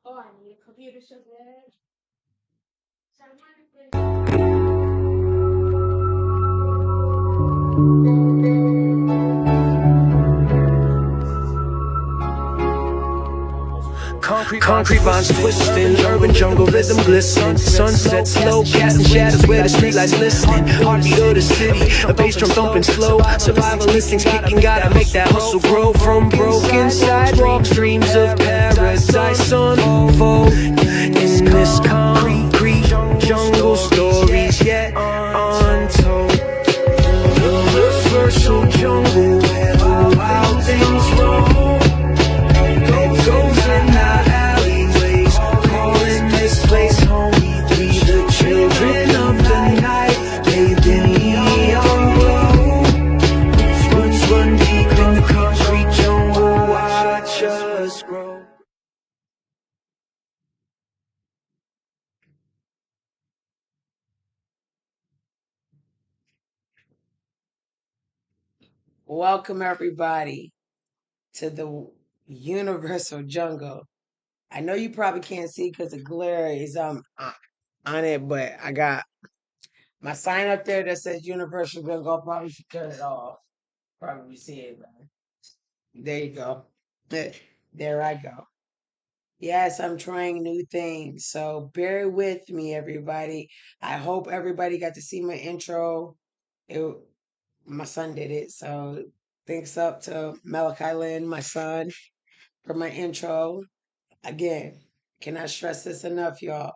Oh, I need a computer so bad. Concrete vines twisting, urban jungle rhythm glistening. Sunset slow, casting shadows where the streetlights listening. Heartbeat of the city, a bass drum thumping slow. Survival instincts kicking, gotta make that hustle grow. From broken sidewalks, dreams of paradise unfold in this concrete jungle. Stories yet untold. Universal jungle where the wild things roam. It goes in our alleyways, calling this place home. We the children of the night, bathed in neon glow. Roots run deep in the concrete jungle, watch us grow. Welcome everybody to the Universal Jungle. I know you probably can't see because the glare is on it, but I got my sign up there that says Universal Jungle. I'll probably should turn it off. Probably see it, man. There you go. There I go. Yes, I'm trying new things. So bear with me, everybody. I hope everybody got to see my intro. It, my son did it. So thanks up to Malachi Lynn, my son, for my intro. Again, cannot stress this enough, y'all.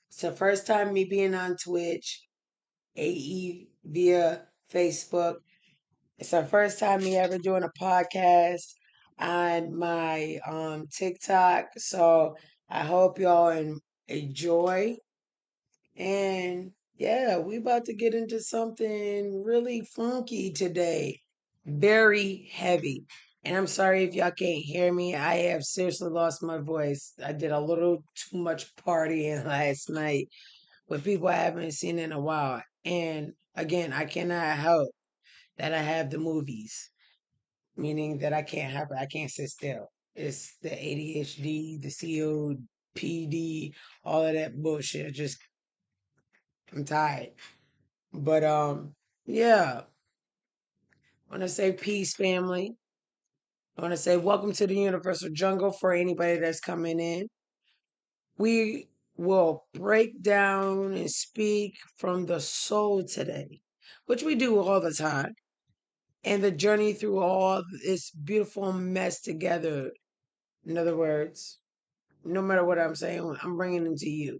It's the first time me being on Twitch, AE via Facebook. It's the first time me ever doing a podcast on my TikTok. So I hope y'all enjoy. And yeah, we about to get into something really funky today. Very heavy. And I'm sorry if y'all can't hear me. I have seriously lost my voice. I did a little too much partying last night with people I haven't seen in a while. And again, I cannot help that I have the movies, meaning that I can't sit still. It's the ADHD, the COPD, all of that bullshit. Just I'm tired. But yeah, I want to say peace, family. I want to say welcome to the Universal Jungle for anybody that's coming in. We will break down and speak from the soul today, which we do all the time, and the journey through all this beautiful mess together. In other words, no matter what I'm saying, I'm bringing them to you.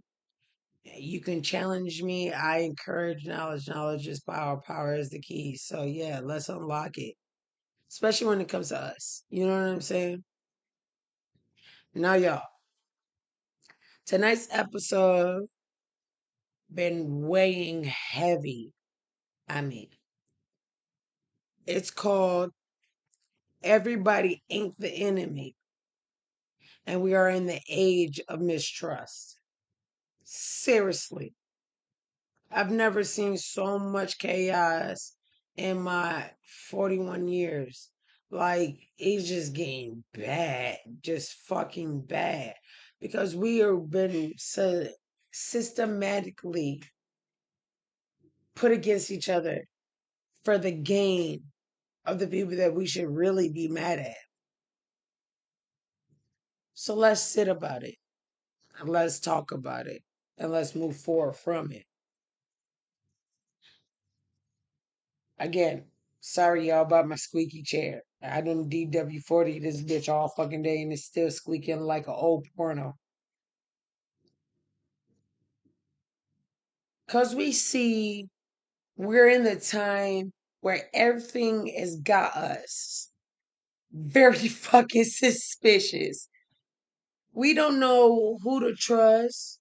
You can challenge me. I encourage knowledge. Knowledge is power. Power is the key. So, yeah, let's unlock it, especially when it comes to us. You know what I'm saying? Now, y'all, tonight's episode been weighing heavy. I mean, it's called Everybody Ain't the Enemy, and we are in the age of mistrust. Seriously, I've never seen so much chaos in my 41 years. Like, it's just getting bad, just fucking bad. Because we have been so systematically put against each other for the gain of the people that we should really be mad at. So let's sit about it and let's talk about it and let's move forward from it. Again, sorry y'all about my squeaky chair. I done DW40 this bitch all fucking day and it's still squeaking like an old porno. Cause we see we're in the time where everything has got us very fucking suspicious. We don't know who to trust.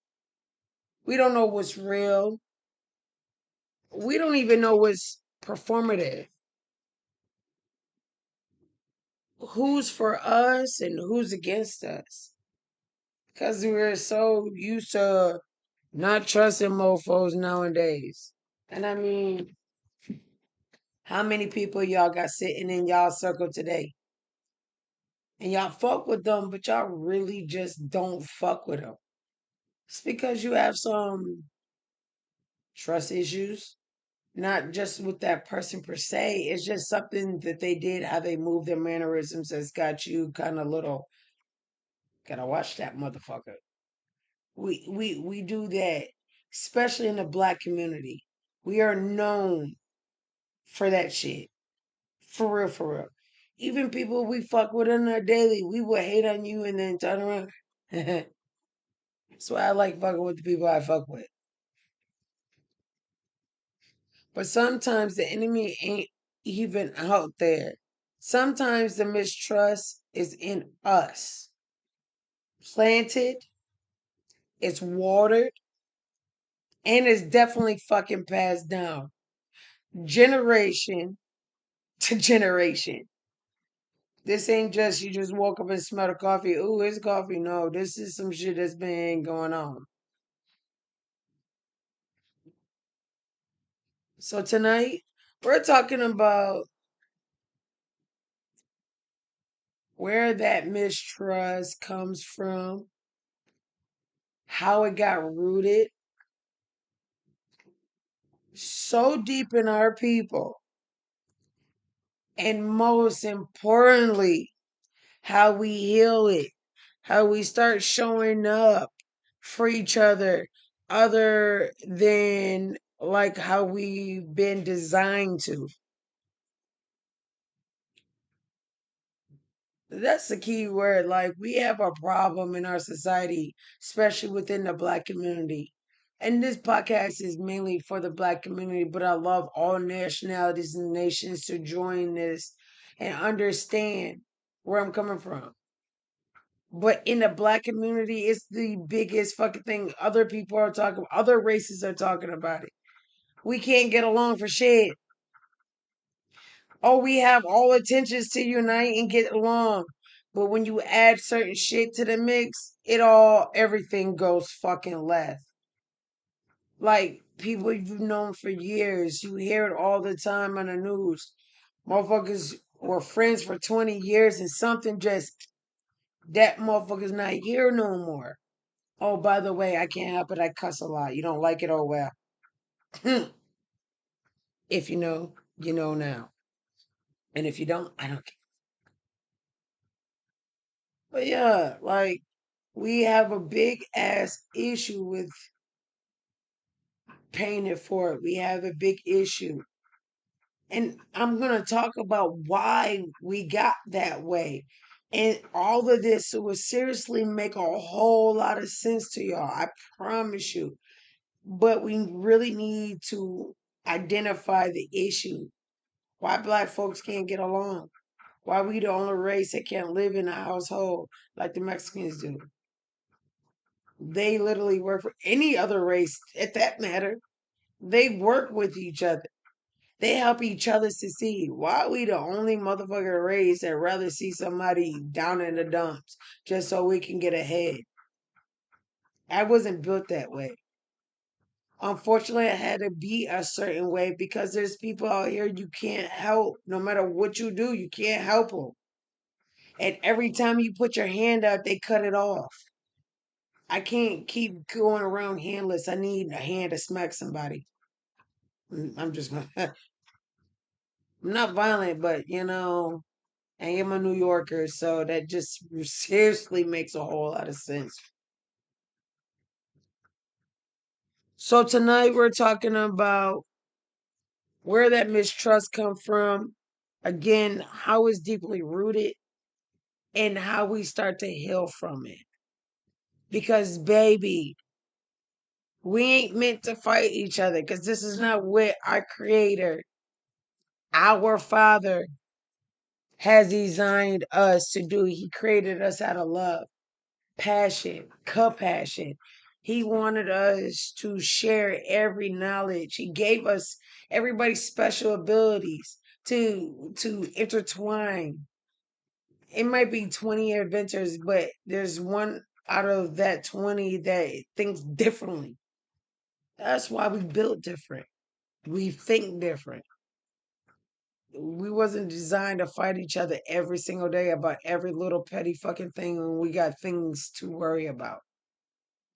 We don't know what's real. We don't even know what's performative. Who's for us and who's against us. Because we're so used to not trusting mofos nowadays. And I mean, how many people y'all got sitting in y'all circle today? and y'all fuck with them, but y'all really just don't fuck with them. It's because you have some trust issues, not just with that person per se. It's just something that they did, how they move their mannerisms that's got you kind of little, gotta watch that motherfucker. We do that, especially in the black community. We are known for that shit. For real, for real. Even people we fuck with on our daily, we will hate on you and then turn around. That's why I like fucking with the people I fuck with. But sometimes the enemy ain't even out there. Sometimes the mistrust is in us. Planted, it's watered, and it's definitely fucking passed down. Generation to generation. This ain't just you just woke up and smell the coffee. Ooh, it's coffee. No, this is some shit that's been going on. So tonight we're talking about where that mistrust comes from, how it got rooted so deep in our people, and most importantly, how we heal it, how we start showing up for each other than like how we've been designed to. That's the key word. Like, we have a problem in our society, especially within the Black community. And this podcast is mainly for the Black community, but I love all nationalities and nations to join this and understand where I'm coming from. But in the Black community, it's the biggest fucking thing. Other people are talking, other races are talking about it. We can't get along for shit. Oh, we have all intentions to unite and get along. But when you add certain shit to the mix, everything goes fucking left. Like people you've known for years, you hear it all the time on the news. Motherfuckers were friends for 20 years and something just, that motherfucker's not here no more. Oh, by the way, I can't help it. I cuss a lot. You don't like it? Oh, well. If you know, you know now. And if you don't, I don't care. But yeah, like, we have a big ass issue with paying it forward. We have a big issue. And I'm going to talk about why we got that way. And all of this will seriously make a whole lot of sense to y'all. I promise you. But we really need to identify the issue. Why black folks can't get along. Why we the only race that can't live in a household like the Mexicans do. They literally work for any other race at that matter. They work with each other. They help each other succeed. Why are we the only motherfucker race that rather see somebody down in the dumps just so we can get ahead? I wasn't built that way. Unfortunately, I had to be a certain way because there's people out here you can't help. No matter what you do, you can't help them. And every time you put your hand out, they cut it off. I can't keep going around handless. I need a hand to smack somebody. I'm just gonna. I'm not violent, but I am a New Yorker, so that just seriously makes a whole lot of sense. So tonight we're talking about where that mistrust come from. Again, how it's deeply rooted and how we start to heal from it. Because baby, we ain't meant to fight each other because this is not what our creator, our father, has designed us to do. He created us out of love, passion, compassion. He wanted us to share every knowledge. He gave us everybody's special abilities to intertwine. It might be 20 adventures, but there's one out of that 20 that thinks differently. That's why we built different. We think different. We wasn't designed to fight each other every single day about every little petty fucking thing when we got things to worry about,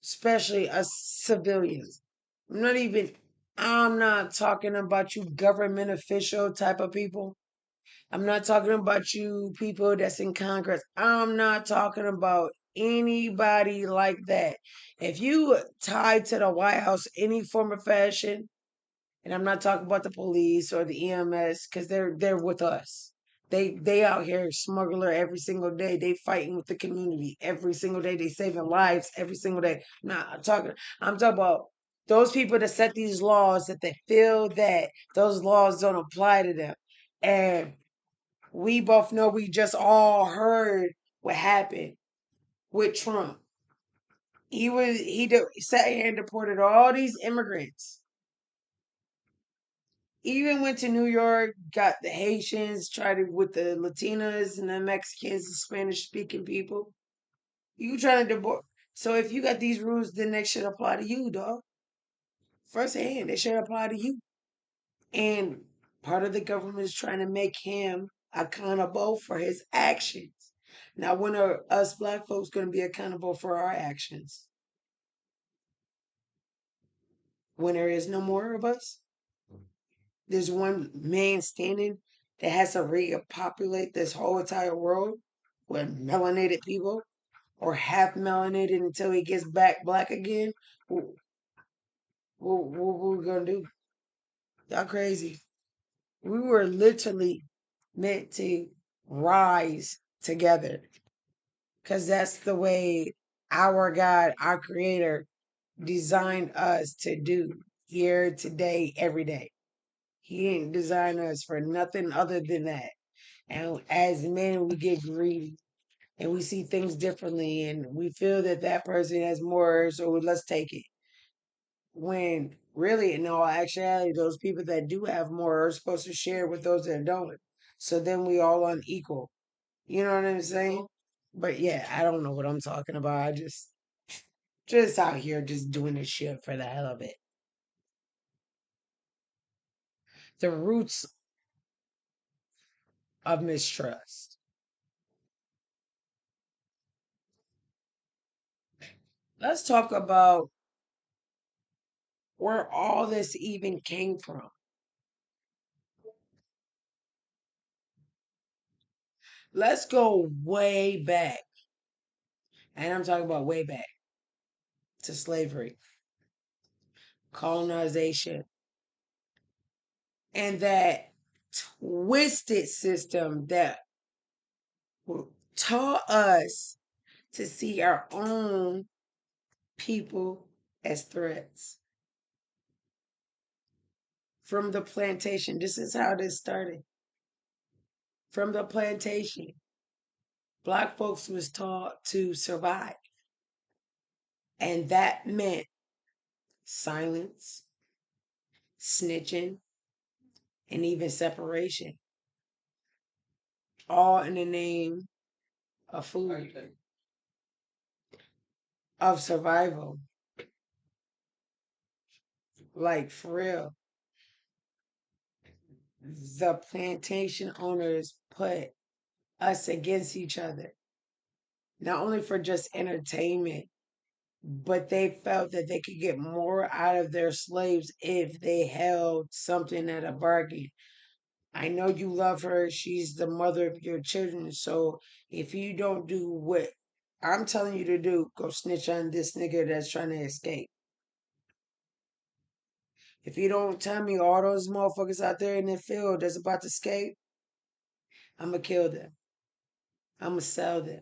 especially us civilians. I'm not talking about you government official type of people. I'm not talking about you people that's in Congress. I'm not talking about anybody like that. If you tied to the White House any form of fashion, and I'm not talking about the police or the EMS because they're with us. They out here smuggler every single day. They fighting with the community every single day. They saving lives every single day. Nah, I'm talking about those people that set these laws that they feel that those laws don't apply to them. And we both know we just all heard what happened with Trump. He sat here and deported all these immigrants. Even went to New York, got the Haitians, tried it with the Latinas and the Mexicans, the Spanish speaking people. You trying to deport. So if you got these rules, then they should apply to you, dog. First hand, they should apply to you. And part of the government is trying to make him accountable for his actions. Now, when are us black folks going to be accountable for our actions? When there is no more of us? There's one man standing that has to repopulate this whole entire world with melanated people or half melanated until he gets back black again. What we gonna do? Y'all crazy. We were literally meant to rise together because that's the way our God, our creator, designed us to do here, today, every day. He didn't design us for nothing other than that. And as men, we get greedy and we see things differently and we feel that that person has more, so let's take it. When really, in all actuality, those people that do have more are supposed to share with those that don't. So then we all unequal. You know what I'm saying? But yeah, I don't know what I'm talking about. I just out here just doing this shit for the hell of it. The roots of mistrust. Let's talk about where all this even came from. Let's go way back. And I'm talking about way back to slavery, colonization, and that twisted system that taught us to see our own people as threats. From the plantation, this is how this started. From the plantation, black folks was taught to survive. And that meant silence, snitching, and even separation, all in the name of food, of survival. Like for real, the plantation owners put us against each other, not only for just entertainment, but they felt that they could get more out of their slaves if they held something at a bargain. I know you love her. She's the mother of your children. So if you don't do what I'm telling you to do, go snitch on this nigga that's trying to escape. If you don't tell me all those motherfuckers out there in the field that's about to escape, I'm going to kill them. I'm going to sell them.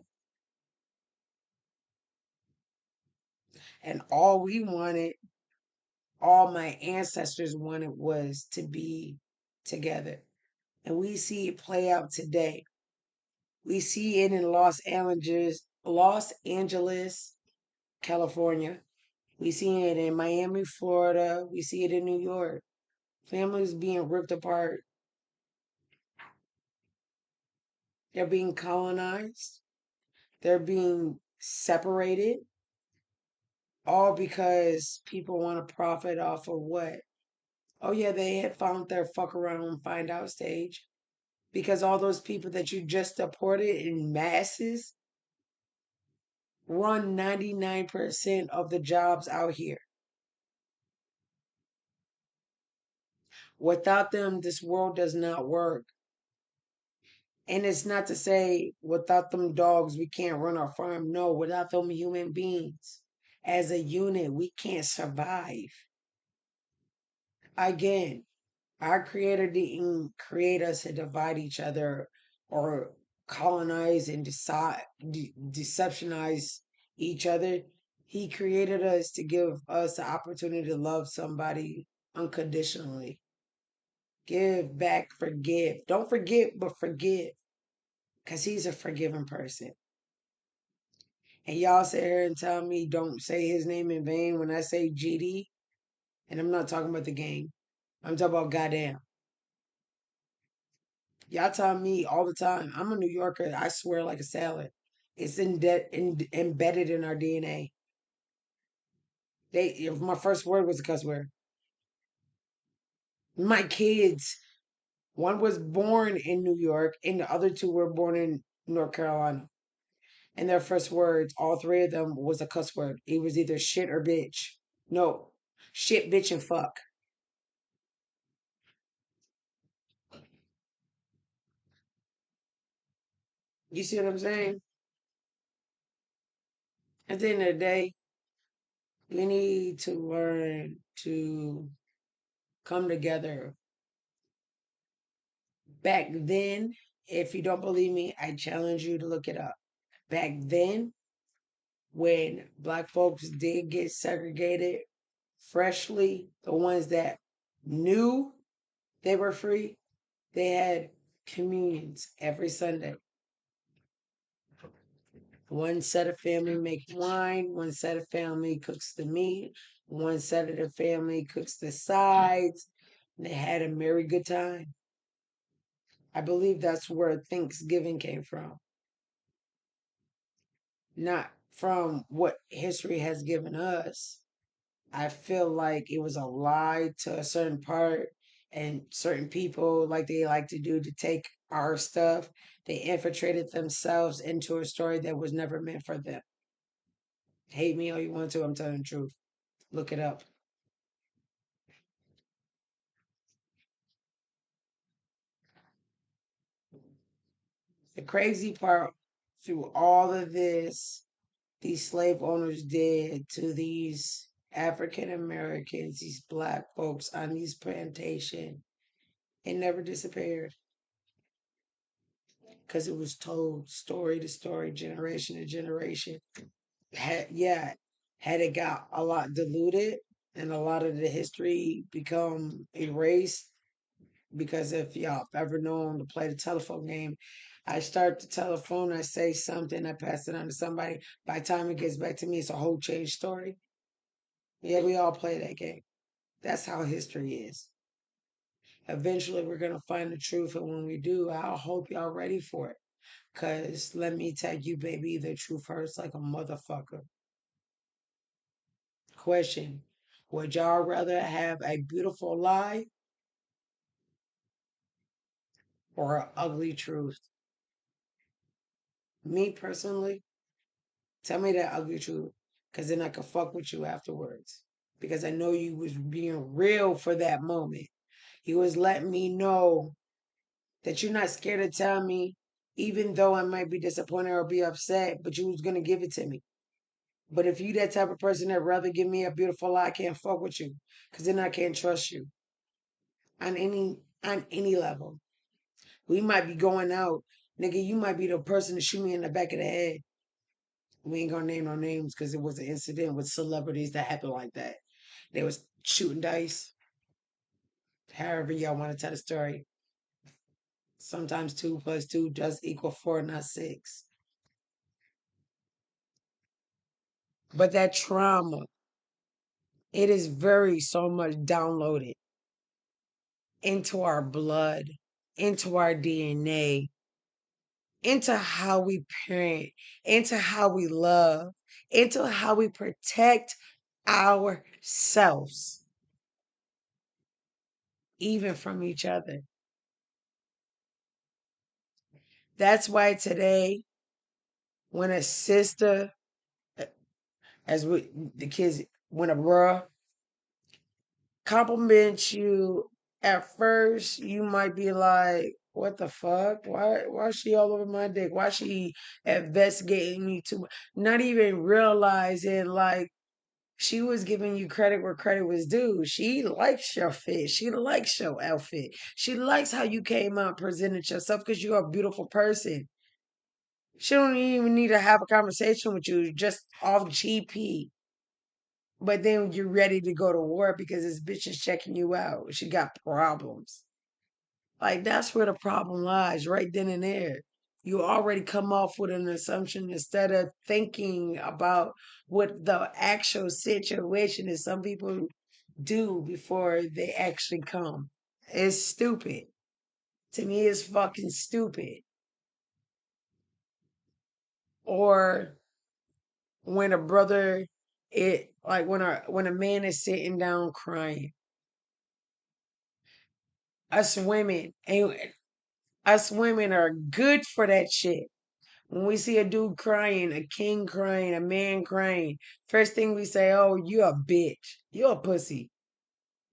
And all we wanted, all my ancestors wanted was to be together. And we see it play out today. We see it in Los Angeles, California. We see it in Miami, Florida. We see it in New York. Families being ripped apart. They're being colonized. They're being separated. All because people want to profit off of what? Oh yeah, they had found their fuck around and find out stage. because all those people that you just deported in masses run 99% of the jobs out here. Without them, this world does not work. And it's not to say without them dogs, we can't run our farm. No, without them human beings, as a unit, we can't survive. Again, our creator didn't create us to divide each other or colonize and deceptionize each other. He created us to give us the opportunity to love somebody unconditionally. Give back, forgive. Don't forget, but forgive. Because he's a forgiving person. And y'all sit here and tell me don't say his name in vain when I say GD. And I'm not talking about the game. I'm talking about goddamn. Y'all tell me all the time. I'm a New Yorker. I swear like a salad. It's embedded in our DNA. If my first word was a cuss word. My kids, one was born in New York, and the other two were born in North Carolina. And their first words, all three of them, was a cuss word. It was either shit or bitch. No, shit, bitch, and fuck. You see what I'm saying? At the end of the day, we need to learn to come together. Back then, if you don't believe me, I challenge you to look it up. Back then, when black folks did get segregated freshly, the ones that knew they were free, they had communions every Sunday. One set of family makes wine, one set of family cooks the meat, one set of the family cooks the sides. And they had a merry good time. I believe that's where Thanksgiving came from, not from what history has given us. I feel like it was a lie to a certain part, and certain people, like they like to do, to take our stuff. They infiltrated themselves into a story that was never meant for them. Hate me all you want to, I'm telling the truth. Look it up. The crazy part through all of this, these slave owners did to these African Americans, these black folks on these plantations, it never disappeared because it was told story to story, generation to generation. Had it got a lot diluted and a lot of the history become erased, because if y'all ever known to play the telephone game, I start the telephone, I say something, I pass it on to somebody. By the time it gets back to me, it's a whole change story. Yeah, we all play that game. That's how history is. Eventually, we're going to find the truth. And when we do, I hope y'all ready for it. Because let me tell you, baby, the truth hurts like a motherfucker. Question: would y'all rather have a beautiful lie or an ugly truth? Me personally, tell me that ugly truth, because then I can fuck with you afterwards. Because I know you was being real for that moment. You was letting me know that you're not scared to tell me, even though I might be disappointed or be upset, but you was gonna give it to me. But if you that type of person that rather give me a beautiful lie, I can't fuck with you, because then I can't trust you on any level. We might be going out, nigga. You might be the person to shoot me in the back of the head. We ain't gonna name no names because it was an incident with celebrities that happened like that. They was shooting dice. However y'all want to tell the story. Sometimes 2 plus 2 does equal 4, not 6. But that trauma, it is very so much downloaded into our blood, into our DNA, into how we parent, into how we love, into how we protect ourselves, even from each other. That's why today, when a sister, as we, the kids, when a bruh compliments you, at first you might be like, what the fuck? Why is she all over my dick? Why is she investigating me too much? Not even realizing like she was giving you credit where credit was due. She likes your fit. She likes your outfit. She likes how you came out and presented yourself because you're a beautiful person. She don't even need to have a conversation with you just off GP. But then you're ready to go to war because this bitch is checking you out. She got problems. Like that's where the problem lies, right then and there. You already come off with an assumption instead of thinking about what the actual situation is. Some people do before they actually come. It's stupid. To me, it's fucking stupid. Or when a brother, it like when a man is sitting down crying, us women and us women are good for that shit. When we see a dude crying, a king crying, a man crying, first thing we say, oh, you a bitch. You a pussy.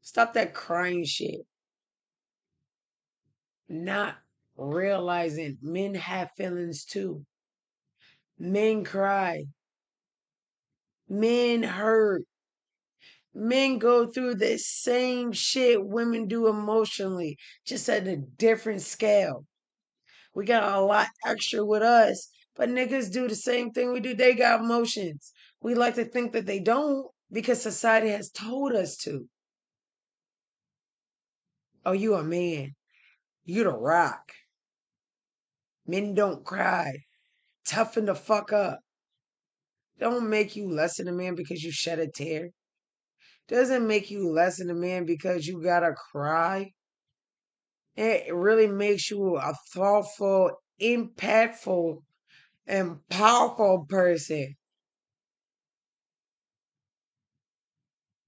Stop that crying shit. Not realizing men have feelings too. Men cry. Men hurt. Men go through the same shit women do emotionally, just at a different scale. We got a lot extra with us, but niggas do the same thing we do. They got emotions. We like to think that they don't because society has told us to. Oh, you a man. You the rock. Men don't cry. Toughen the fuck up. Don't make you less than a man because you shed a tear. Doesn't make you less than a man because you gotta cry. It really makes you a thoughtful, impactful, and powerful person.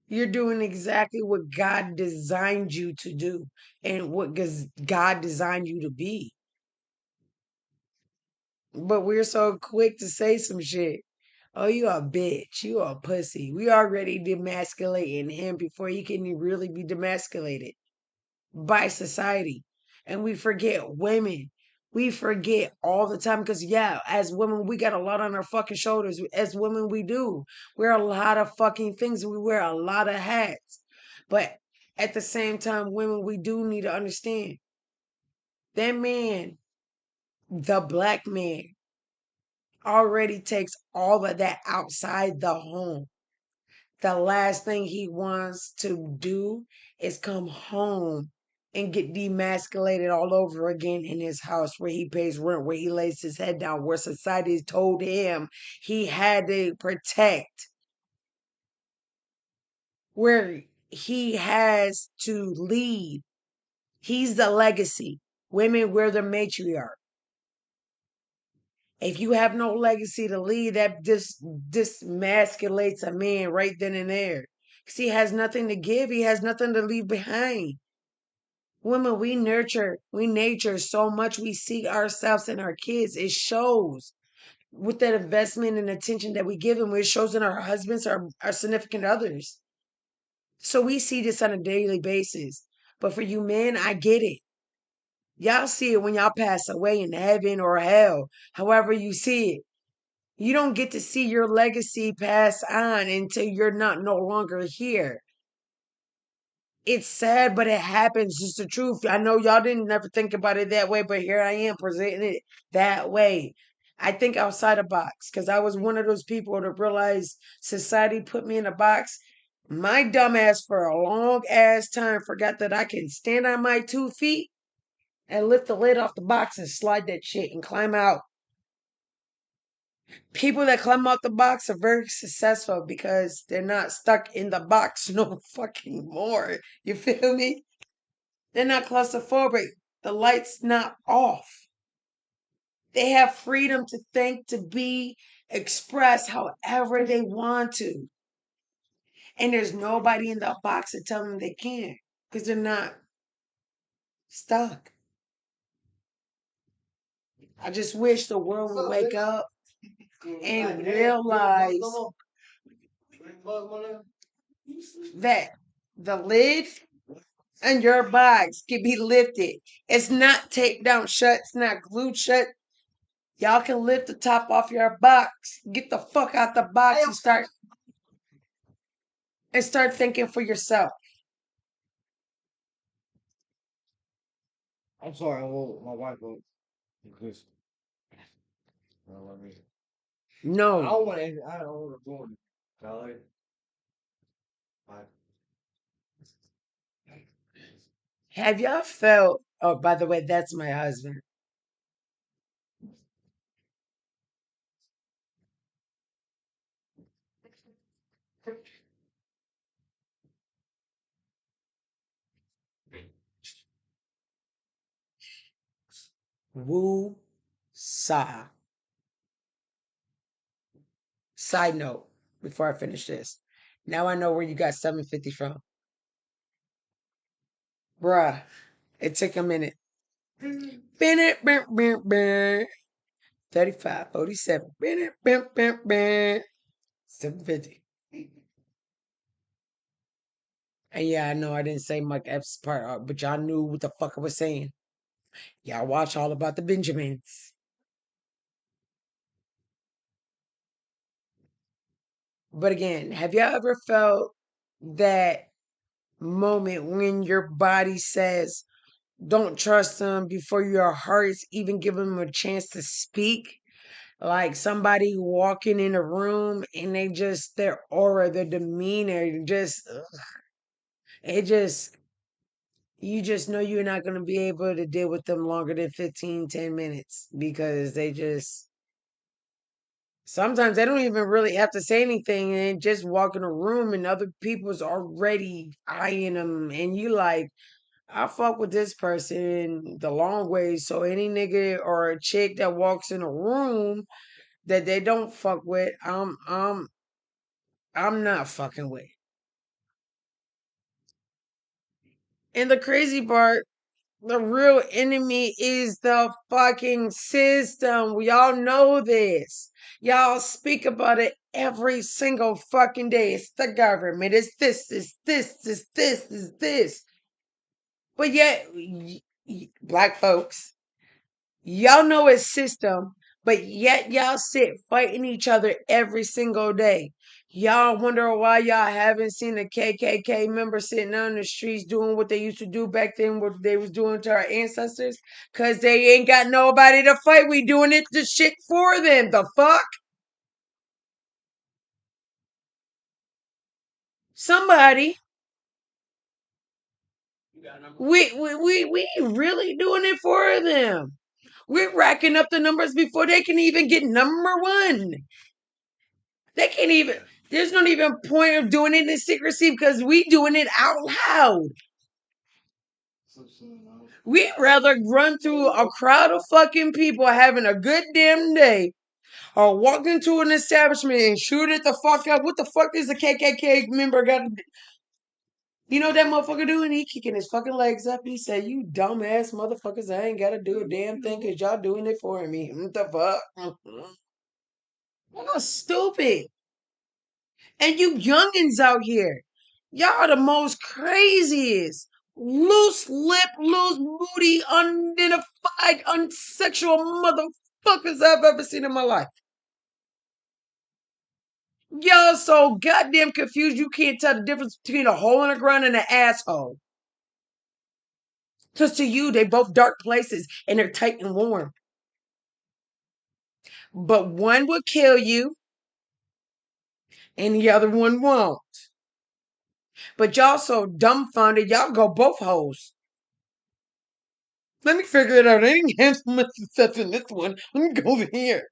You're doing exactly what God designed you to do and what God designed you to be. But we're so quick to say some shit. Oh, you a bitch. You a pussy. We already demasculating him before he can really be demasculated by society. And we forget women. We forget all the time because, yeah, as women, we got a lot on our fucking shoulders. As women, we do. Wear a lot of fucking things. We wear a lot of hats. But at the same time, women, we do need to understand that man, the black man, already takes all of that outside the home. The last thing he wants to do is come home and get demasculated all over again in his house where he pays rent, where he lays his head down, where society has told him he had to protect, where he has to lead. He's the legacy. Women, we're the matriarch. If you have no legacy to lead, that dismasculates a man right then and there. Because he has nothing to give, he has nothing to leave behind. Women, we nature so much. We see ourselves in our kids. It shows with that investment and attention that we give them. It shows in our husbands, our significant others. So we see this on a daily basis. But for you men, I get it. Y'all see it when y'all pass away in heaven or hell, however you see it. You don't get to see your legacy pass on until you're not no longer here. It's sad, but it happens. It's the truth. I know y'all didn't never think about it that way, but here I am presenting it that way. I think outside the box because I was one of those people that realized society put me in a box. My dumb ass for a long ass time forgot that I can stand on my 2 feet and lift the lid off the box and slide that shit and climb out. People that climb out the box are very successful because they're not stuck in the box no fucking more. You feel me? They're not claustrophobic. The light's not off. They have freedom to think, to be, express however they want to. And there's nobody in the box to tell them they can't because they're not stuck. I just wish the world would wake up and realize that the lid and your box can be lifted. It's not taped down shut. It's not glued shut. Y'all can lift the top off your box. Get the fuck out the box and start thinking for yourself. I'm sorry, my wife will. Because let me. I No. don't want to. I don't want to go in. Valerie. Have y'all felt? Oh, by the way, that's my husband. Woo sa. Side note, before I finish this. Now I know where you got 750 from. Bruh, it took a minute. 35, 47. 750. And yeah, I know I didn't say Mike Epps' part, but y'all knew what the fuck I was saying. Y'all watch All About the Benjamins. But again, have y'all ever felt that moment when your body says, don't trust them before your heart's even giving them a chance to speak? Like somebody walking in a room and they just, their aura, their demeanor, just, it just, you just know you're not going to be able to deal with them longer than 15, 10 minutes because they just, sometimes they don't even really have to say anything and just walk in a room and other people's already eyeing them. And you like, I fuck with this person the long way. So any nigga or a chick that walks in a room that they don't fuck with, I'm not fucking with. And the crazy part, the real enemy is the fucking system. We all know this. Y'all speak about it every single fucking day. It's the government. It's this, it's this, it's this, it's this. But yet, black folks, y'all know it's system, but yet y'all sit fighting each other every single day. Y'all wonder why y'all haven't seen a KKK member sitting on the streets doing what they used to do back then, what they was doing to our ancestors? Cause they ain't got nobody to fight. We doing it the shit for them. The fuck? Somebody. We really doing it for them. We're racking up the numbers before they can even get number one. They can't even, there's not even a point of doing it in secrecy because we doing it out loud. We'd rather run through a crowd of fucking people having a good damn day or walk into an establishment and shoot it the fuck up. What the fuck is a KKK member got to do? You know what that motherfucker doing? He kicking his fucking legs up. He said, you dumbass motherfuckers, I ain't got to do a damn thing because y'all doing it for me. What the fuck? Y'all stupid. And you youngins out here, y'all are the most craziest, loose lip, loose booty, unidentified, unsexual motherfuckers I've ever seen in my life. Y'all so goddamn confused you can't tell the difference between a hole in the ground and an asshole. Because to you, they both dark places and they're tight and warm. But one will kill you and the other one won't. But y'all so dumbfounded, y'all go both holes. Let me figure it out. I ain't handsome much success in this one. Let me go over here.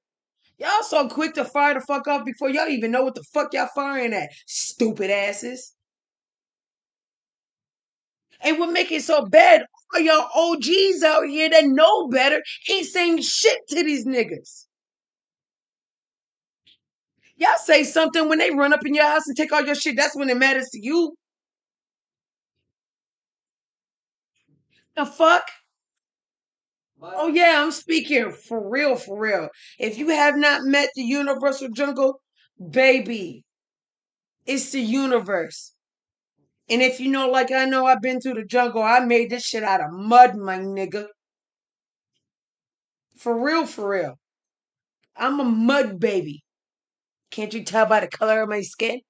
Y'all so quick to fire the fuck off before y'all even know what the fuck y'all firing at. Stupid asses. And what make it so bad, all y'all OGs out here that know better ain't saying shit to these niggas. Y'all say something when they run up in your house and take all your shit. That's when it matters to you. The fuck? Oh yeah, I'm speaking for real, for real. If you have not met the universal jungle, baby, it's the universe. And if you know, like I know, I've been through the jungle. I made this shit out of mud, my nigga. For real, for real. I'm a mud baby. Can't you tell by the color of my skin?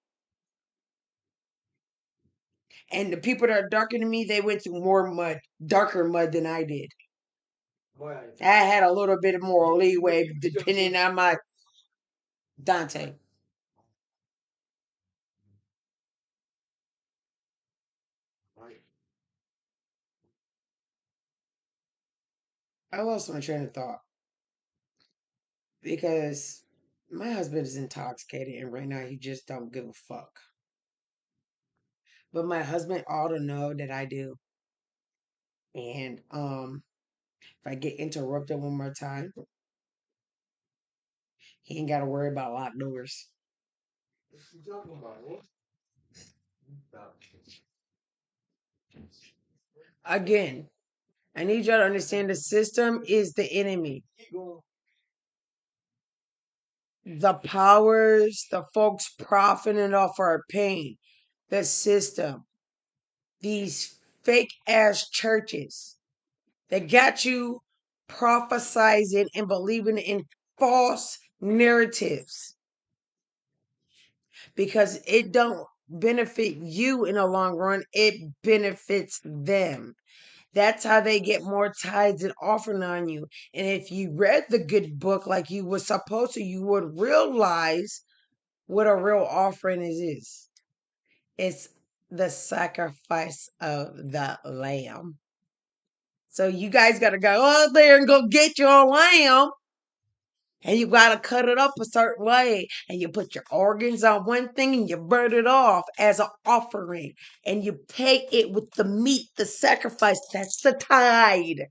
And the people that are darker than me, they went through more mud, darker mud than I did. I had a little bit more leeway depending on my Dante. I lost my train of thought because my husband is intoxicated and right now he just don't give a fuck. But my husband ought to know that I do. And if I get interrupted one more time, he ain't gotta worry about locked doors. Again, I need y'all to understand the system is the enemy. The powers, the folks profiting off our pain, the system, these fake ass churches that got you prophesizing and believing in false narratives because it don't benefit you in the long run, it benefits them. That's how they get more tithes and offering on you. And if you read the good book like you were supposed to, you would realize what a real offering is. It's the sacrifice of the lamb. So you guys got to go out there and go get your lamb. And you got to cut it up a certain way. And you put your organs on one thing and you burn it off as an offering. And you pay it with the meat, the sacrifice. That's the tithe.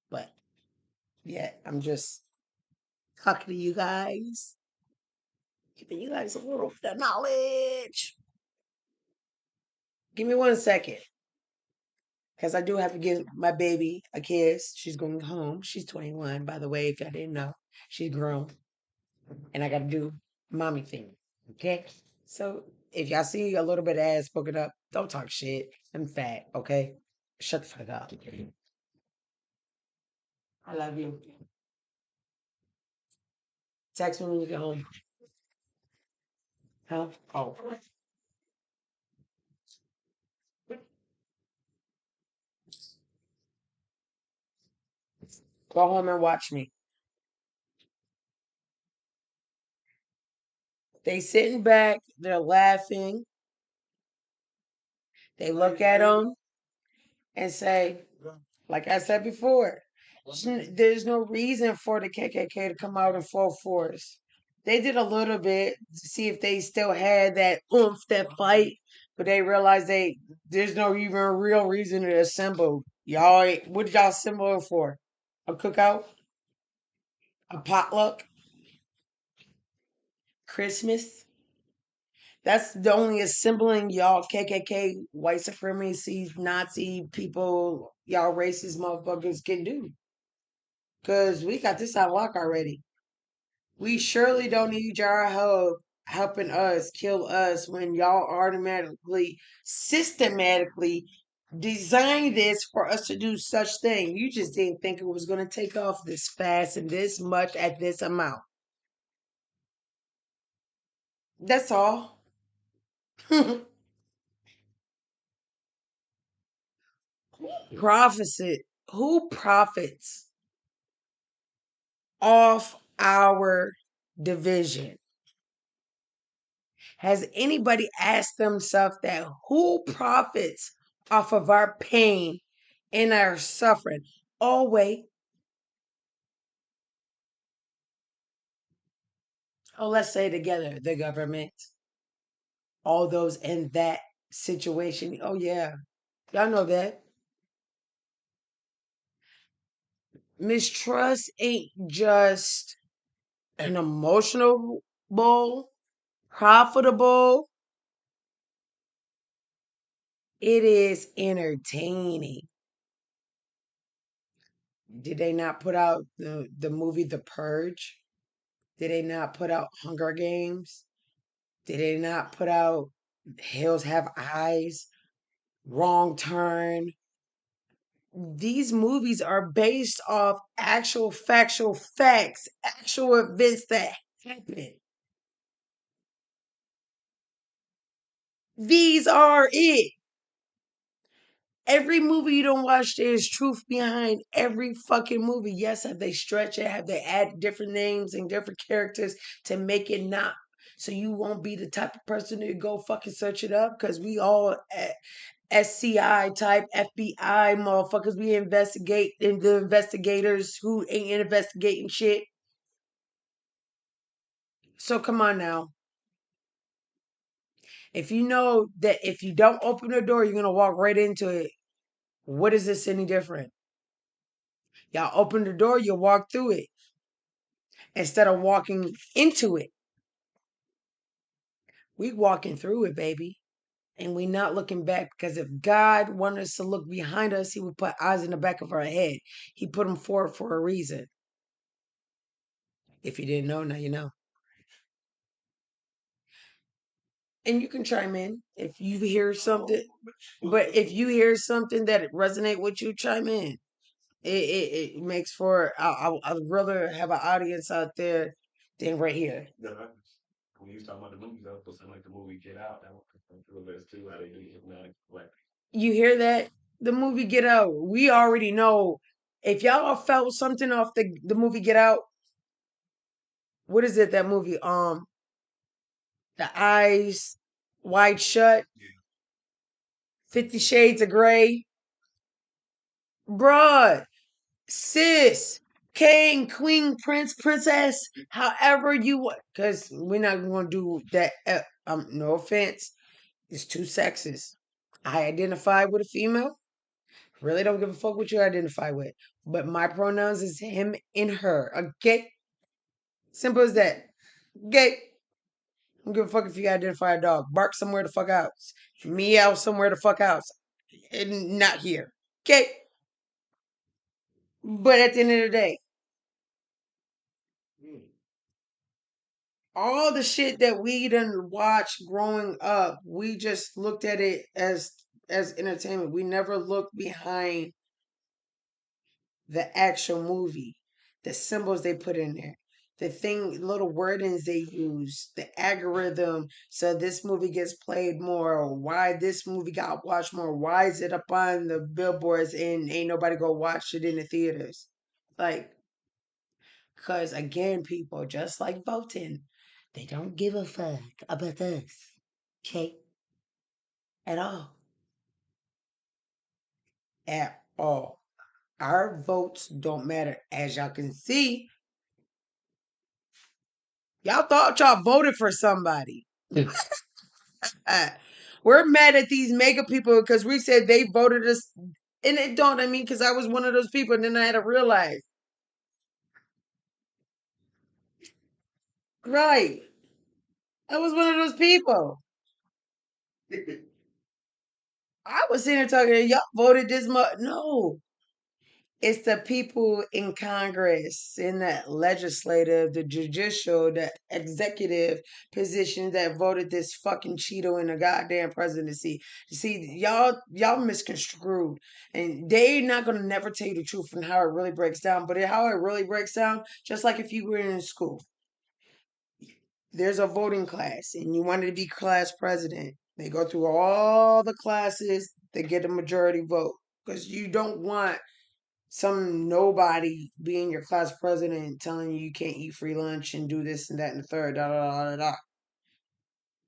But yeah, I'm just talking to you guys, giving you guys a little bit of knowledge. Give me 1 second. Because I do have to give my baby a kiss. She's going home. She's 21, by the way, if y'all didn't know. She's grown. And I got to do mommy thing. Okay? So if y'all see a little bit of ass poking up, don't talk shit. I'm fat, okay? Shut the fuck up. I love you. Text me when you get home. Huh? Oh. Go home and watch me. They sitting back, they're laughing. They look at them and say, like I said before, there's no reason for the KKK to come out in full force. They did a little bit to see if they still had that oomph, that fight, but they realized there's no even real reason to assemble. Y'all, what did y'all assemble for? A cookout? A potluck? Christmas? That's the only assembling y'all KKK, white supremacy, Nazi people, y'all racist motherfuckers can do. Because we got this out of lock already. We surely don't need y'all help helping us kill us when y'all automatically, systematically designed this for us to do such thing. You just didn't think it was going to take off this fast and this much at this amount. That's all. Prophecy. Who profits off our division? Has anybody asked themselves that? Who profits off of our pain and our suffering? Oh, wait. Oh, let's say together the government, all those in that situation. Oh, yeah. Y'all know that. Mistrust ain't just an emotional, profitable, it is entertaining. Did they not put out the movie The Purge? Did they not put out Hunger Games? Did they not put out Hills Have Eyes? Wrong Turn? These movies are based off actual factual facts, actual events that happened. These are it. Every movie you don't watch, there's truth behind every fucking movie. Yes, have they stretch it? Have they add different names and different characters to make it not so you won't be the type of person to go fucking search it up? Because we all SCI type FBI motherfuckers. We investigate and the investigators who ain't investigating shit. So come on now. If you know that if you don't open the door, you're gonna walk right into it. What is this any different? Y'all open the door, you walk through it instead of walking into it. We walking through it, baby. And we not looking back because if God wanted us to look behind us, he would put eyes in the back of our head. He put them forward for a reason. If you didn't know, now you know. And you can chime in if you hear something. But if you hear something that resonate with you, chime in. It makes for I'd rather have an audience out there than right here. When you was talking about the movies, I was supposed to like the movie Get Out. That one comes through the list too. How they do hypnotic like You hear that? The movie Get Out. We already know. If y'all felt something off the movie Get Out, what is it? That movie? The Eyes Wide Shut, 50 Shades of Grey, bruh, sis, king, queen, prince, princess, however you want. Because we're not going to do that. No offense, it's too sexist. I identify with a female. Really don't give a fuck what you identify with. But my pronouns is him and her. Okay? Simple as that. Okay? I don't give a fuck if you identify a dog. Bark somewhere the fuck else. Meow somewhere the fuck else. And not here. Okay? But at the end of the day, all the shit that we done watched growing up, we just looked at it as entertainment. We never looked behind the actual movie, the symbols they put in there, the little wordings they use, the algorithm. So this movie gets played more, or why this movie got watched more. Why is it up on the billboards and ain't nobody go watch it in the theaters? Like, because again, people, just like voting, they don't give a fuck about us, okay? At all. At all. Our votes don't matter. As y'all can see, y'all thought y'all voted for somebody. Uh, we're mad at these mega people because we said they voted us. And it don't, I mean, because I was one of those people, and then I had to realize. Right. I was one of those people. I was sitting there talking, y'all voted this much. No. It's the people in Congress, in the legislative, the judicial, the executive position that voted this fucking Cheeto in the goddamn presidency. See, y'all misconstrued, and they not gonna never tell you the truth and how it really breaks down. But how it really breaks down, just like if you were in school, there's a voting class, and you wanted to be class president. They go through all the classes, they get a majority vote because you don't want some nobody being your class president telling you you can't eat free lunch and do this and that and the third, da da da da da.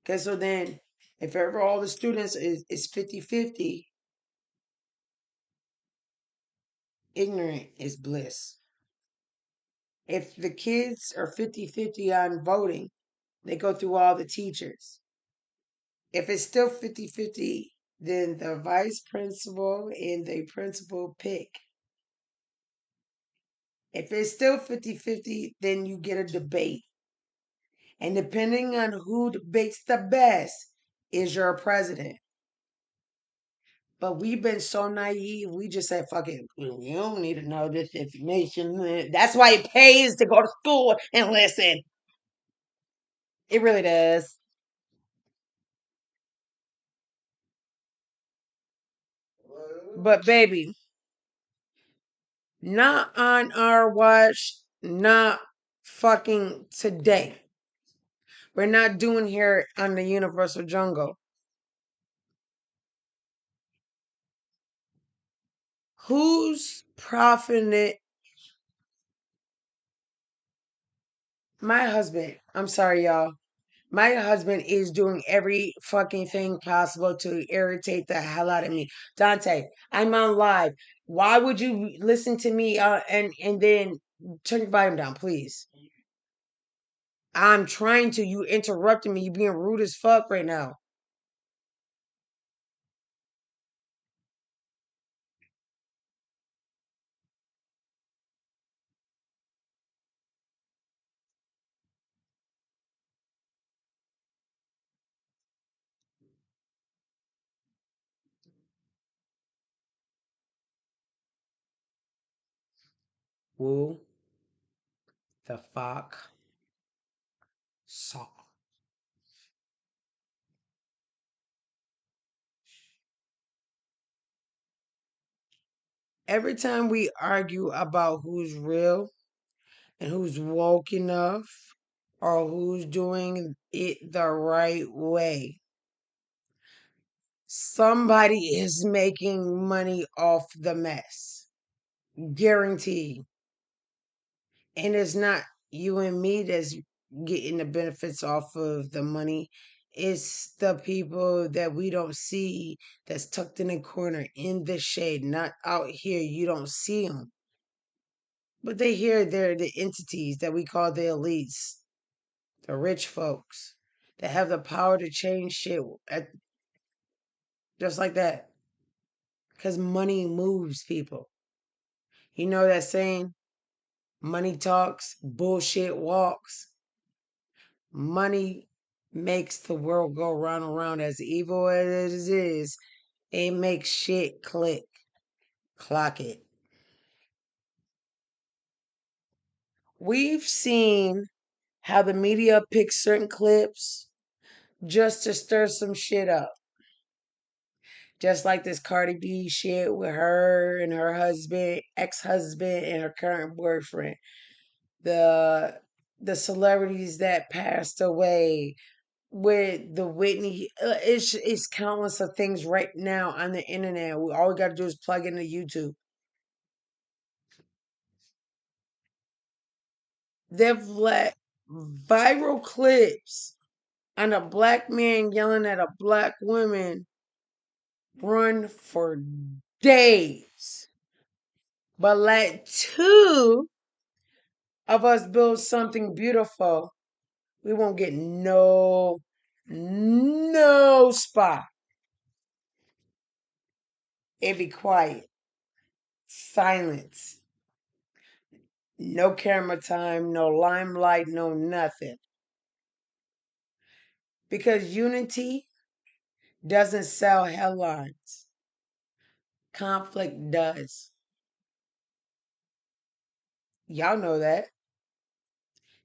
Okay, so then if ever all the students is 50-50, ignorant is bliss. If the kids are 50-50 on voting, they go through all the teachers. If it's still 50-50, then the vice principal and the principal pick. If it's still 50-50, then you get a debate. And depending on who debates the best is your president. But we've been so naive. We just said, fuck it. You don't need to know this information. That's why it pays to go to school and listen. It really does. But baby, not on our watch, not fucking today. We're not doing here on the Universal Jungle. Who's profiting? My husband. I'm sorry, y'all. My husband is doing every fucking thing possible to irritate the hell out of me. Dante, I'm on live. Why would you listen to me and then turn your volume down, please? I'm trying to. You interrupting me. You being rude as fuck right now. Woo the fuck saw. Every time we argue about who's real and who's woke enough or who's doing it the right way, somebody is making money off the mess. Guaranteed. And it's not you and me that's getting the benefits off of the money. It's the people that we don't see that's tucked in a corner in the shade, not out here. You don't see them. But they here, they're the entities that we call the elites, the rich folks that have the power to change shit just like that. Because money moves people. You know that saying? Money talks, bullshit walks. Money makes the world go round and round. As evil as it is, it makes shit click. Clock it. We've seen how the media picks certain clips just to stir some shit up. Just like this Cardi B shit with her and her husband, ex-husband, and her current boyfriend. The the celebrities that passed away with the Whitney. It's countless of things right now on the internet. All we got to do is plug into YouTube. They've let viral clips on a black man yelling at a black woman run for days, but let two of us build something beautiful. We won't get no spot. It be quiet, silence. No camera time, no limelight, no nothing. Because unity doesn't sell headlines, conflict does. Y'all know that.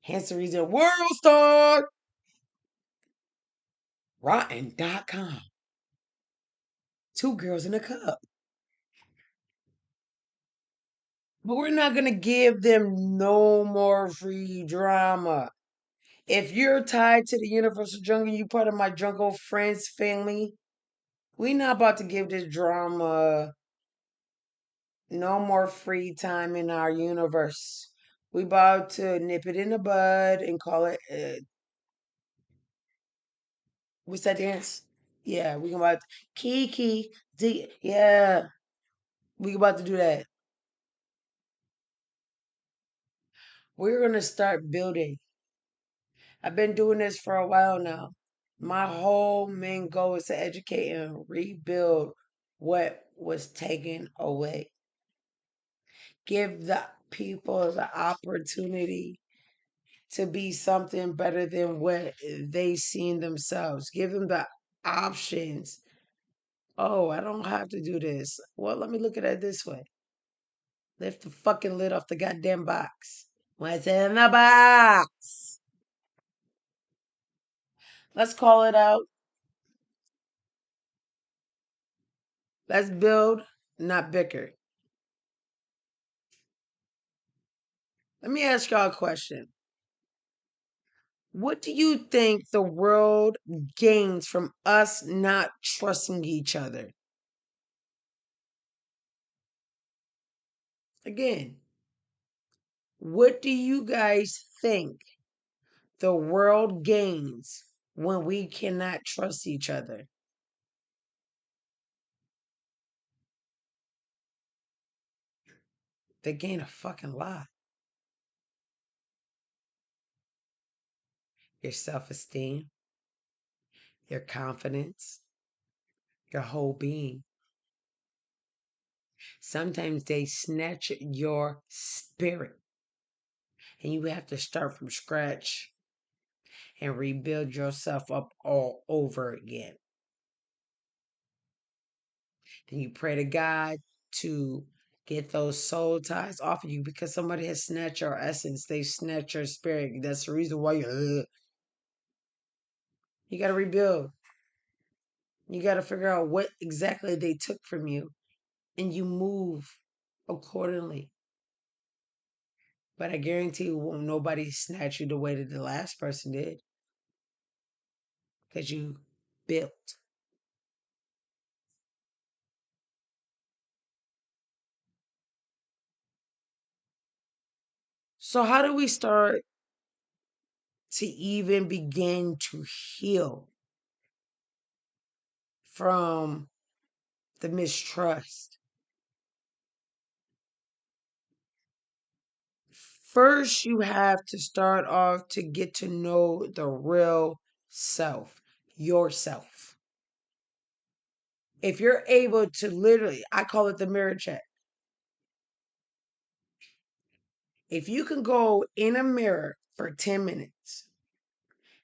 Hence the reason World Star Rotten.com. Two girls in a cup. But we're not going to give them no more free drama. If you're tied to the Universal Jungle, you part of my Jungle Friends family, we not about to give this drama no more free time in our universe. We about to nip it in the bud and call it. What's that dance? Yeah, we about Kiki. Yeah, we about to do that. We're gonna start building. I've been doing this for a while now. My whole main goal is to educate and rebuild what was taken away. Give the people the opportunity to be something better than what they seen themselves. Give them the options Oh, I don't have to do this. Well, let me look at it this way. Lift the fucking lid off the goddamn box. What's in the box? Let's call it out. Let's build, not bicker. Let me ask y'all a question. What do you think the world gains from us not trusting each other? Again, what do you guys think the world gains when we cannot trust each other? They gain a fucking lot. Your self esteem, your confidence, your whole being. Sometimes they snatch your spirit and you have to start from scratch and rebuild yourself up all over again. Then you pray to God to get those soul ties off of you because somebody has snatched your essence. They snatched your spirit. That's the reason why you got to rebuild. You got to figure out what exactly they took from you and you move accordingly. But I guarantee you, won't nobody snatch you the way that the last person did because you built. So, how do we start to even begin to heal from the mistrust? First, you have to start off to get to know the real self, yourself. If you're able to literally, I call it the mirror check. If you can go in a mirror for 10 minutes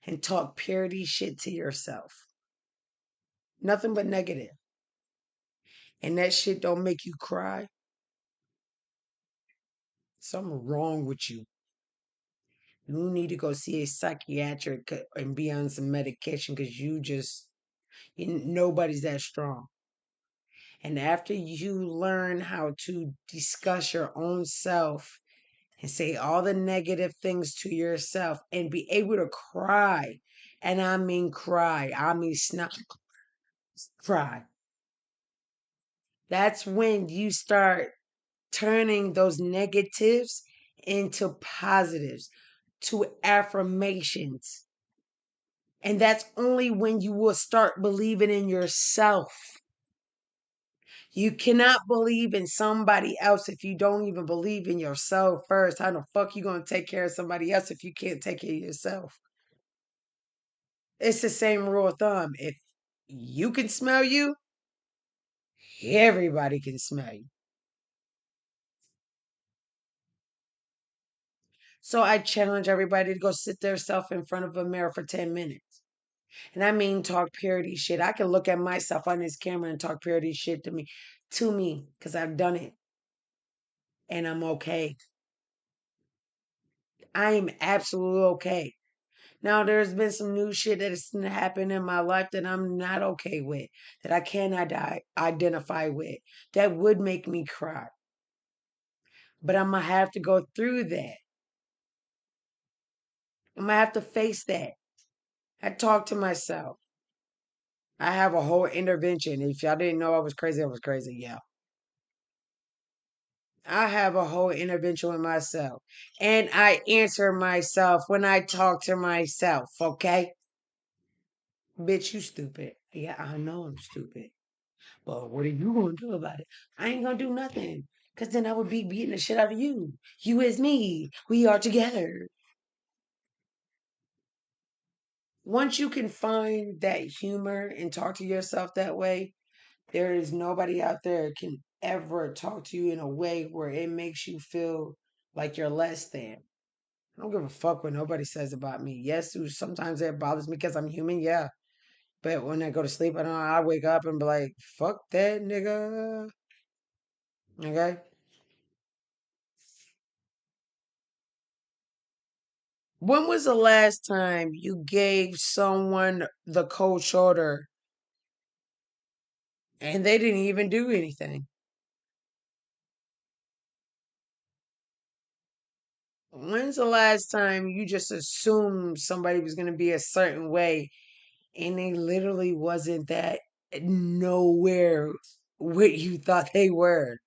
and talk purity shit to yourself, nothing but negative, and that shit don't make you cry, something wrong with you. You need to go see a psychiatric and be on some medication because nobody's that strong. And after you learn how to discuss your own self and say all the negative things to yourself and be able to cry, and I mean cry, I mean snot, cry. That's when you start turning those negatives into positives, to affirmations. And that's only when you will start believing in yourself. You cannot believe in somebody else if you don't even believe in yourself first. How the fuck you gonna take care of somebody else if you can't take care of yourself? It's the same rule of thumb. If you can smell you, everybody can smell you. So I challenge everybody to go sit their self in front of a mirror for 10 minutes. And I mean talk purity shit. I can look at myself on this camera and talk purity shit to me, because I've done it. And I'm okay. I am absolutely okay. Now, there's been some new shit that has happened in my life that I'm not okay with, that I cannot identify with, that would make me cry. But I'm going to have to go through that. I'm going to have to face that. I talk to myself. I have a whole intervention. If y'all didn't know I was crazy, I was crazy. Yeah. I have a whole intervention with myself. And I answer myself when I talk to myself, okay? Bitch, you stupid. Yeah, I know I'm stupid. But what are you going to do about it? I ain't going to do nothing. Because then I would be beating the shit out of you. You is me. We are together. Once you can find that humor and talk to yourself that way, there is nobody out there can ever talk to you in a way where it makes you feel like you're less than. I don't give a fuck what nobody says about me. Yes, sometimes it bothers me because I'm human. Yeah. But when I go to sleep, I wake up and be like, fuck that nigga. Okay? When was the last time you gave someone the cold shoulder and they didn't even do anything? When's the last time you just assumed somebody was going to be a certain way and they literally wasn't that nowhere what you thought they were?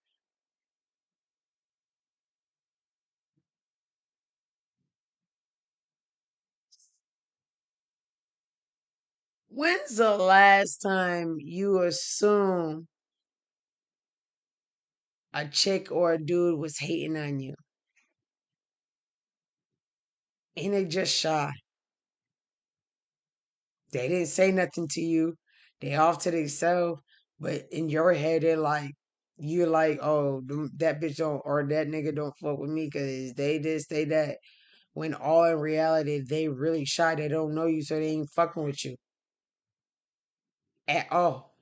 When's the last time you assumed a chick or a dude was hating on you and they just shy? They didn't say nothing to you. They off to themselves, but in your head, they're like, you're like, oh, that bitch don't or that nigga don't fuck with me because they this, they that. When all in reality, they really shy. They don't know you, so they ain't fucking with you at all.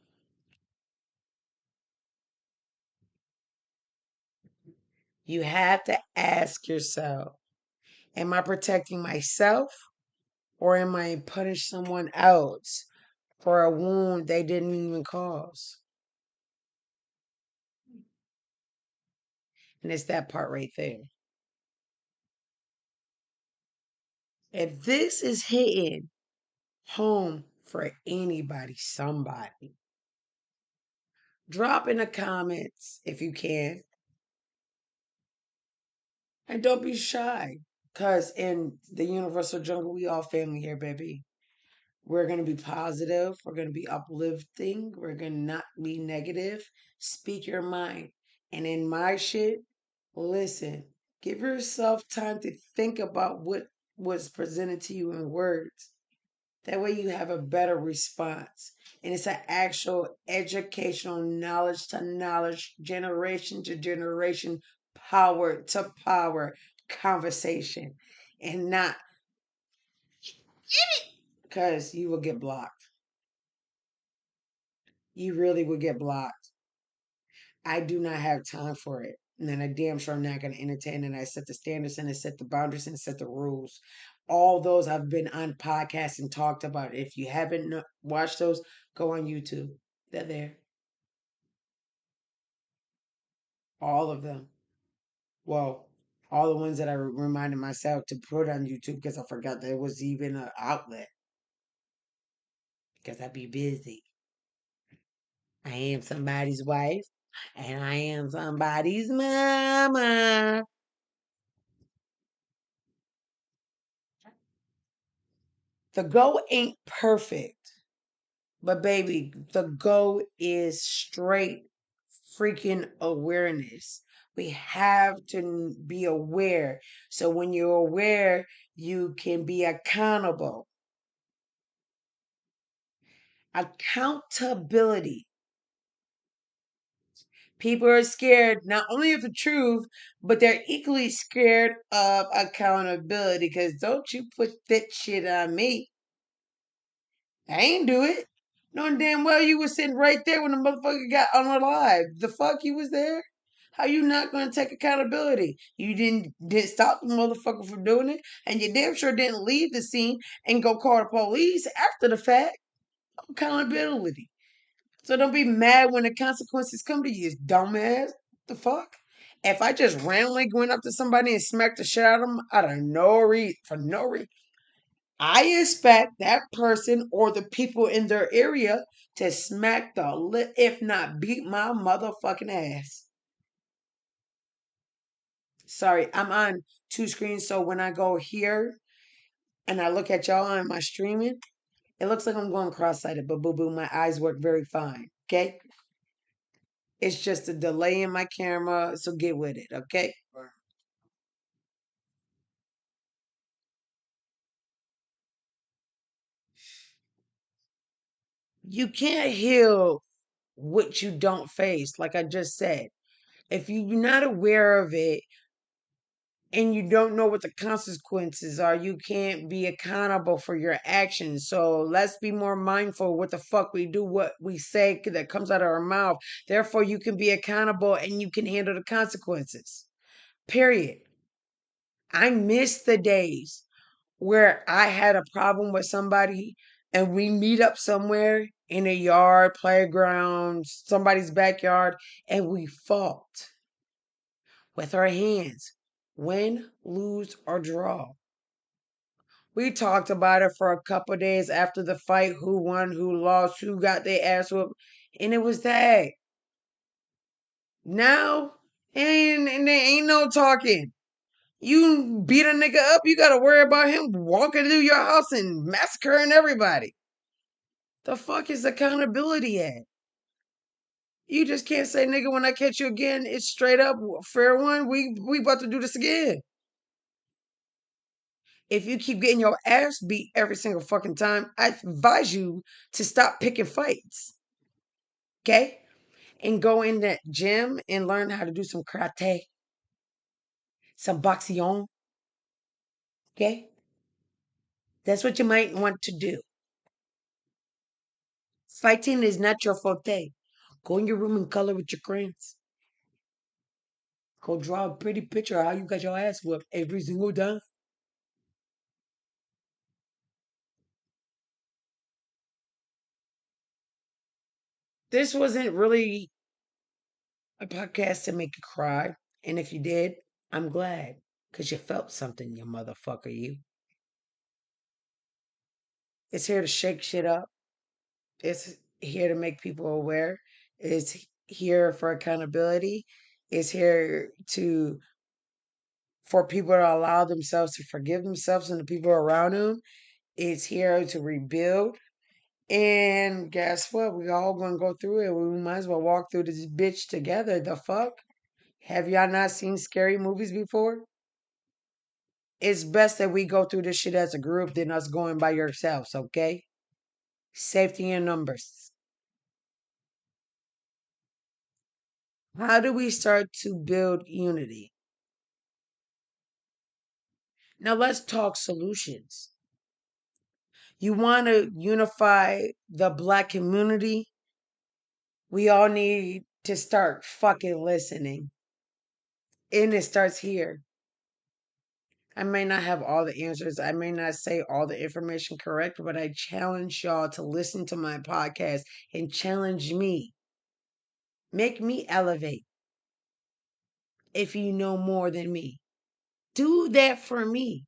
You have to ask yourself, am I protecting myself or am I punish someone else for a wound they didn't even cause? And it's that part right there. If this is hitting home for anybody, somebody, drop in the comments if you can. And don't be shy. Because in the universal jungle, we all family here, baby. We're going to be positive. We're going to be uplifting. We're going to not be negative. Speak your mind. And in my shit, listen, give yourself time to think about what was presented to you in words. That way you have a better response. And it's an actual educational knowledge to knowledge, generation to generation, power to power conversation. And not because you will get blocked. You really will get blocked. I do not have time for it. And then I damn sure I'm not going to entertain. And I set the standards and I set the boundaries and I set the rules. All those I've been on podcasts and talked about. If you haven't watched those, go on YouTube. They're there. All of them. Well, all the ones that I reminded myself to put on YouTube because I forgot there was even an outlet because I'd be busy. I am somebody's wife and I am somebody's mama. The go ain't perfect, but baby, the go is straight freaking awareness. We have to be aware. So when you're aware, you can be accountable. Accountability. People are scared not only of the truth, but they're equally scared of accountability. Because don't you put that shit on me. I ain't do it. Knowing damn well you was sitting right there when the motherfucker got unalive. The fuck you was there? How you not gonna take accountability? You didn't stop the motherfucker from doing it, and you damn sure didn't leave the scene and go call the police after the fact. Accountability. So don't be mad when the consequences come to you, dumbass. The fuck? If I just randomly went up to somebody and smacked the shit out of them out of no reason, for no reason, I expect that person or the people in their area to smack the if not beat my motherfucking ass. Sorry, I'm on two screens, so when I go here and I look at y'all on my streaming, it looks like I'm going cross-sighted, but boo boo, my eyes work very fine. Okay? It's just a delay in my camera, so get with it, okay? You can't heal what you don't face, like I just said. If you're not aware of it, and you don't know what the consequences are. You can't be accountable for your actions. So let's be more mindful what the fuck we do, what we say that comes out of our mouth. Therefore, you can be accountable and you can handle the consequences. Period. I miss the days where I had a problem with somebody and we meet up somewhere in a yard, playground, somebody's backyard, and we fought with our hands, win, lose, or draw. We talked about it for a couple days after the fight, who won, who lost, who got their ass whooped, and it was that. Now, and there ain't no talking. You beat a nigga up, you gotta worry about him walking through your house and massacring everybody. The fuck is accountability at? You just can't say, nigga, when I catch you again, it's straight up fair one. We about to do this again. If you keep getting your ass beat every single fucking time, I advise you to stop picking fights. Okay? And go in that gym and learn how to do some karate, some boxing. Okay? That's what you might want to do. Fighting is not your forte. Go in your room and color with your crayons. Go draw a pretty picture of how you got your ass whooped every single time. This wasn't really a podcast to make you cry. And if you did, I'm glad. Because you felt something, you motherfucker, you. It's here to shake shit up. It's here to make people aware. It's here for accountability. It's here to for people to allow themselves to forgive themselves and the people around them. It's here to rebuild. And guess what? We all gonna go through it. We might as well walk through this bitch together. The fuck? Have y'all not seen scary movies before? It's best that we go through this shit as a group than us going by yourselves, okay? Safety in numbers. How do we start to build unity? Now let's talk solutions. You want to unify the black community? We all need to start fucking listening. And it starts here. I may not have all the answers. I may not say all the information correct, but I challenge y'all to listen to my podcast and challenge me. Make me elevate if you know more than me. Do that for me.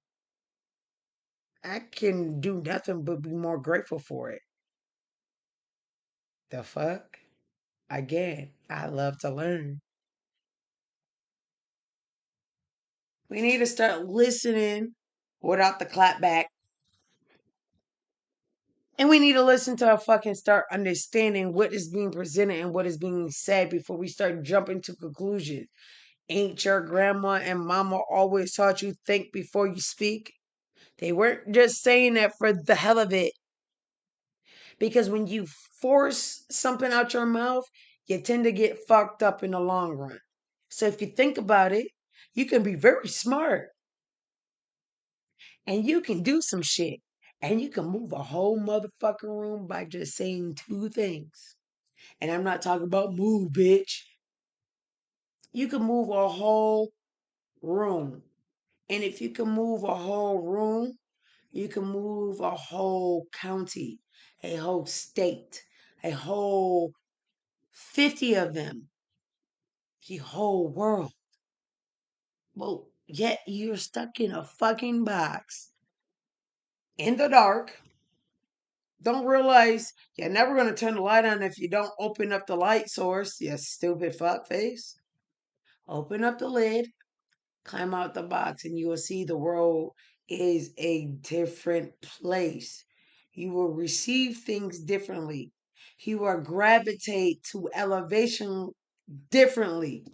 I can do nothing but be more grateful for it. The fuck? Again, I love to learn. We need to start listening without the clap back. And we need to listen to fucking start understanding what is being presented and what is being said before we start jumping to conclusions. Ain't your grandma and mama always taught you think before you speak? They weren't just saying that for the hell of it. Because when you force something out your mouth, you tend to get fucked up in the long run. So if you think about it, you can be very smart and you can do some shit and you can move a whole motherfucking room by just saying two things. And I'm not talking about move, bitch. You can move a whole room. And if you can move a whole room, you can move a whole county, a whole state, a whole 50 of them, the whole world. Well, yet you're stuck in a fucking box in the dark. Don't realize you're never going to turn the light on if you don't open up the light source, you stupid fuck face. Open up the lid, climb out the box, and you will see the world is a different place. You will receive things differently. You will gravitate to elevation differently.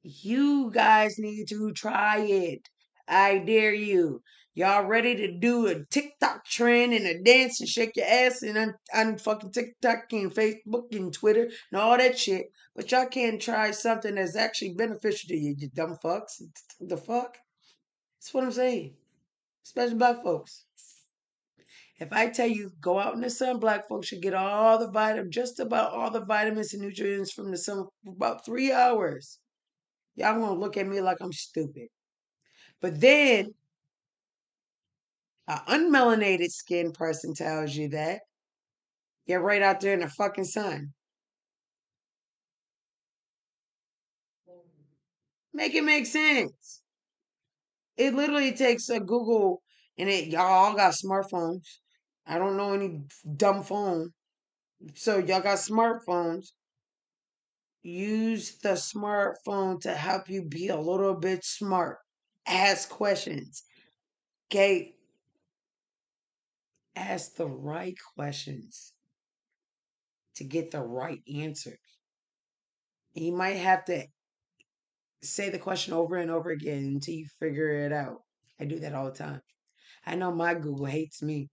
You guys need to try it. I dare you. Y'all ready to do a TikTok trend and a dance and shake your ass and on fucking TikTok and Facebook and Twitter and all that shit. But y'all can't try something that's actually beneficial to you, you dumb fucks. The fuck? That's what I'm saying. Especially black folks. If I tell you go out in the sun, black folks should get all the just about all the vitamins and nutrients from the sun for about 3 hours. Y'all gonna look at me like I'm stupid. But then an unmelanated skin person tells you that you're right out there in the fucking sun. Make it make sense. It literally takes a Google and y'all all got smartphones. I don't know any dumb phone. So y'all got smartphones. Use the smartphone to help you be a little bit smart. Ask questions. Okay. Ask the right questions to get the right answers. You might have to say the question over and over again until you figure it out. I do that all the time. I know my Google hates me.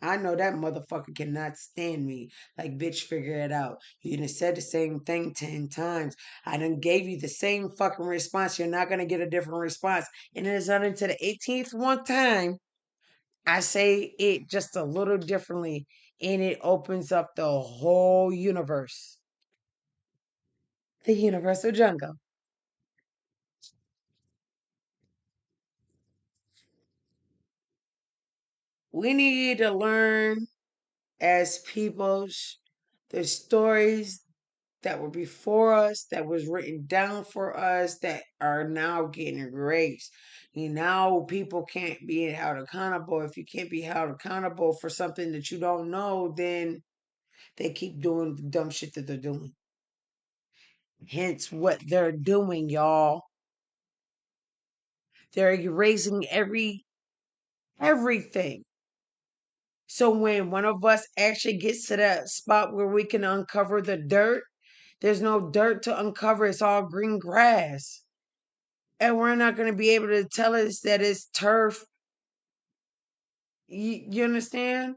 I know that motherfucker cannot stand me. Like, bitch, figure it out. You done said the same thing 10 times. I done gave you the same fucking response. You're not going to get a different response. And it is not until the 18th one time I say it just a little differently. And it opens up the whole universe. The universal jungle. We need to learn as peoples the stories that were before us, that was written down for us, that are now getting erased. Now people can't be held accountable. If you can't be held accountable for something that you don't know, then they keep doing the dumb shit that they're doing. Hence what they're doing, y'all. They're erasing everything. So when one of us actually gets to that spot where we can uncover the dirt, there's no dirt to uncover. It's all green grass. And we're not going to be able to tell us that it's turf. You understand?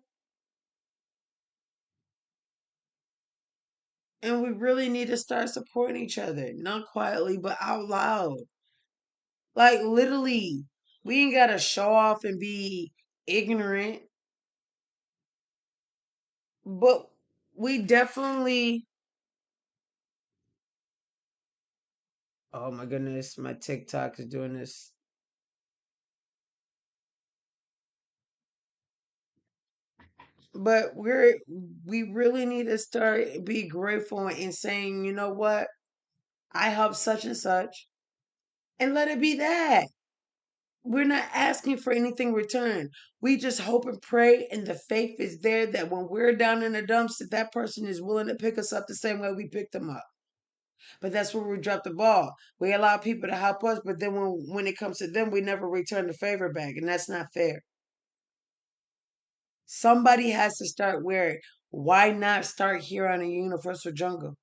And we really need to start supporting each other, not quietly, but out loud. Like, literally, we ain't got to show off and be ignorant, but we definitely. Oh my goodness, my TikTok is doing this. But we really need to start be grateful and saying, you know what? I helped such and such, and let it be that. We're not asking for anything return. We just hope and pray, and the faith is there that when we're down in the dumps, that person is willing to pick us up the same way we picked them up. But that's where we drop the ball. We allow people to help us, but then when it comes to them, we never return the favor back, and that's not fair. Somebody has to start where. Why not start here on a universal jungle?